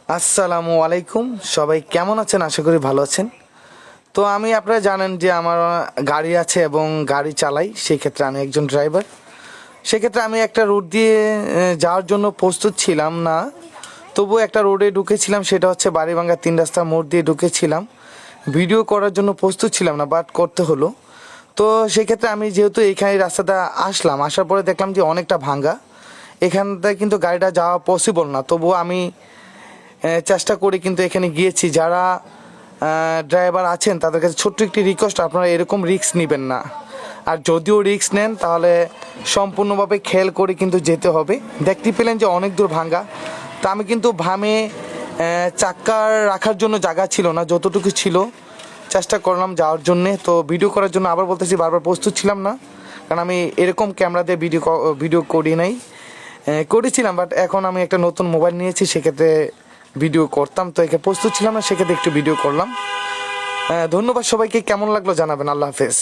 আসসালামু আলাইকুম, সবাই কেমন আছেন? আশা করি ভালো আছেন। তো আপনারা জানেন যে আমার গাড়ি আছে এবং গাড়ি চালাই, সেক্ষেত্রে আমি একজন ড্রাইভার। সেক্ষেত্রে আমি একটা রুট দিয়ে যাওয়ার জন্য প্রস্তুত ছিলাম না, তবু একটা রোডে ঢুকেছিলাম, সেটা হচ্ছে বাড়িভাঙ্গা 3 রাস্তার মোড় দিয়ে ঢুকেছিলাম। ভিডিও করার জন্য প্রস্তুত ছিলাম না, বাট করতে হলো। তো সেক্ষেত্রে আমি যেহেতু এইখানে রাস্তাটা আসলাম, আসার পরে দেখলাম যে অনেকটা ভাঙ্গা, এখানটা কিন্তু গাড়িটা যাওয়া পসিবল না। তবুও আমি চেষ্টা করে কিন্তু এখানে গিয়েছি। যারা ড্রাইভার আছেন তাদের কাছে ছোট্ট একটি রিকোয়েস্ট, আপনারা এরকম রিস্ক নেবেন না। আর যদিও রিস্ক নেন তাহলে সম্পূর্ণভাবে খেয়াল করে কিন্তু যেতে হবে। দেখতে পেলেন যে অনেক দূর ভাঙ্গা। তা আমি কিন্তু ভামে চাক্কার রাখার জন্য জায়গা ছিল না, যতটুকু ছিল চেষ্টা করলাম যাওয়ার জন্যে। তো ভিডিও করার জন্য আবার বলতেছি, বারবার প্রস্তুত ছিলাম না, কারণ আমি এরকম ক্যামেরা দিয়ে ভিডিও করি নাই, করেছিলাম, বাট এখন আমি একটা নতুন মোবাইল নিয়েছি, সেক্ষেত্রে ভিডিও করতাম। তো একে প্রস্তুত ছিলাম না, সেক্ষেত্রে একটু ভিডিও করলাম। ধন্যবাদ সবাইকে, কেমন লাগলো জানাবেন। আল্লাহ হাফেজ।